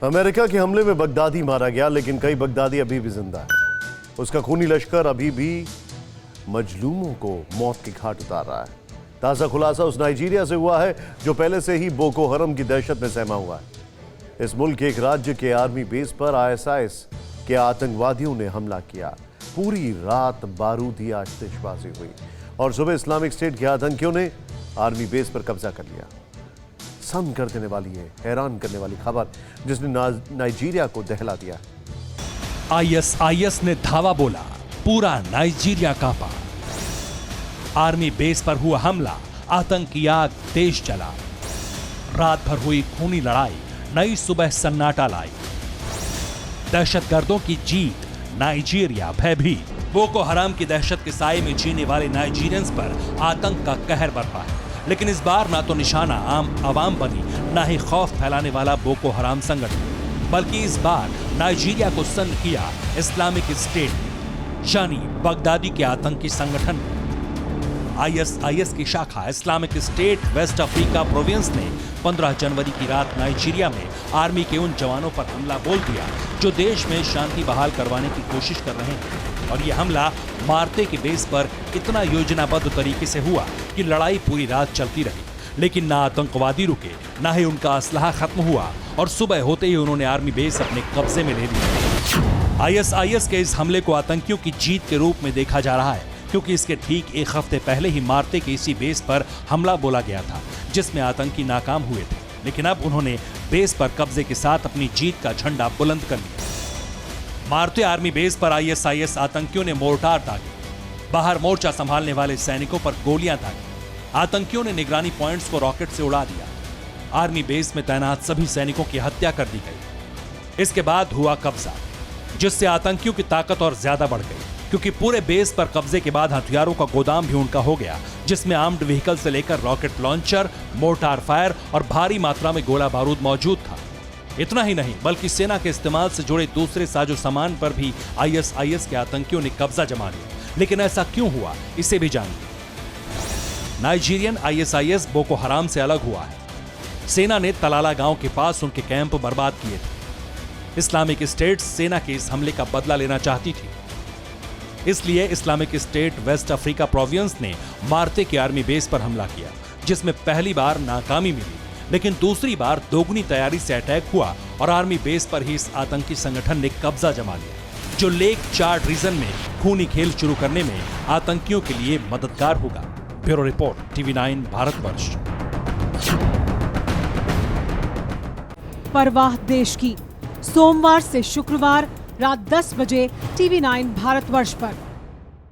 America के हमले में बगदादी मारा गया, लेकिन कई बगदादी अभी भी जिंदा है। उसका खूनी लश्कर अभी भी मजलूमों को मौत के घाट उतार रहा है। ताजा खुलासा उस नाइजीरिया से हुआ है जो पहले से ही बोको हरम की दहशत में सहमा हुआ है। इस मुल्क के एक राज्य के आर्मी बेस पर आईएसआईएस के आतंकवादियों ने हमला किया। पूरी रात बारूदी आतिशबाजी हुई और सुबह इस्लामिक स्टेट के आतंकियों ने आर्मी बेस पर कब्जा कर लिया। सन्न कर देने वाली है, हैरान करने वाली खबर जिसने नाइजीरिया को दहला दिया। आईएसआईएस ने धावा बोला, पूरा नाइजीरिया कांपा। आर्मी बेस पर हुआ हमला, आतंकी आग तेज चला। रात भर हुई खूनी लड़ाई नई सुबह सन्नाटा लाई। दहशतगर्दों की जीत, नाइजीरिया भयभीत। बोको हराम की दहशत के साए में जीने वाले नाइजीरियंस पर आतंक का कहर बरपा है, लेकिन इस बार ना तो निशाना आम आवाम बनी, ना ही खौफ फैलाने वाला बोको हराम संगठन, बल्कि इस बार नाइजीरिया को सन्न किया इस्लामिक स्टेट यानी बगदादी के आतंकी संगठन। आईएसआईएस की शाखा Islamic State West Africa Province ने 15 जनवरी की रात नाइजीरिया में आर्मी के उन जवानों पर हमला बोल दिया जो देश में शांति बहाल करवाने की कोशिश कर रहे हैं। और यह हमला मार्ते के बेस पर इतना योजनाबद्ध तरीके से हुआ कि लड़ाई पूरी रात चलती रही, लेकिन ना आतंकवादी रुके, ना ही उनका असलहा खत्म हुआ और सुबह होते ही उन्होंने आर्मी बेस अपने कब्जे में ले लिया। आईएसआईएस के इस हमले को आतंकियों की जीत के रूप में देखा जा रहा है, क्योंकि इसके ठीक एक हफ्ते पहले ही मार्ते के इसी बेस पर हमला बोला गया था जिसमें आतंकी नाकाम हुए थे, लेकिन अब उन्होंने बेस पर कब्जे के साथ अपनी जीत का झंडा बुलंद कर लिया। मार्ते आर्मी बेस पर आईएसआईएस आतंकियों ने मोर्टार दागे, बाहर मोर्चा संभालने वाले सैनिकों पर गोलियां दागी। आतंकियों ने निगरानी पॉइंट्स को रॉकेट से उड़ा दिया। आर्मी बेस में तैनात सभी सैनिकों की हत्या कर दी गई। इसके बाद हुआ कब्जा, जिससे आतंकियों की ताकत और ज्यादा बढ़ गई, क्योंकि पूरे बेस पर कब्जे के बाद हथियारों का गोदाम भी उनका हो गया, जिसमें आर्म्ड व्हीकल से लेकर रॉकेट लॉन्चर, मोर्टार फायर और भारी मात्रा में गोला बारूद मौजूद था। इतना ही नहीं, बल्कि सेना के इस्तेमाल से जुड़े दूसरे साजो सामान पर भी आईएसआईएस के आतंकियों ने कब्जा जमा लिया। लेकिन ऐसा क्यों हुआ, इसे भी जानिए। नाइजीरियन आईएसआईएस बोको हराम से अलग हुआ है। सेना ने तलाला गांव के पास उनके कैंप बर्बाद किए थे। इस्लामिक स्टेट सेना के इस हमले का बदला लेना चाहती थी, इसलिए Islamic State West Africa Province ने मार्ते के आर्मी बेस पर हमला किया, जिसमें पहली बार नाकामी मिली, लेकिन दूसरी बार दोगुनी तैयारी से अटैक हुआ और आर्मी बेस पर ही इस आतंकी संगठन ने कब्जा जमा लिया, जो लेक चार्ड रीजन में खूनी खेल शुरू करने में आतंकियों के लिए मददगार होगा। Bureau report, TV9 Bharatvarsh. परवाह देश की, सोमवार से शुक्रवार रात 10 बजे TV9 भारतवर्ष पर।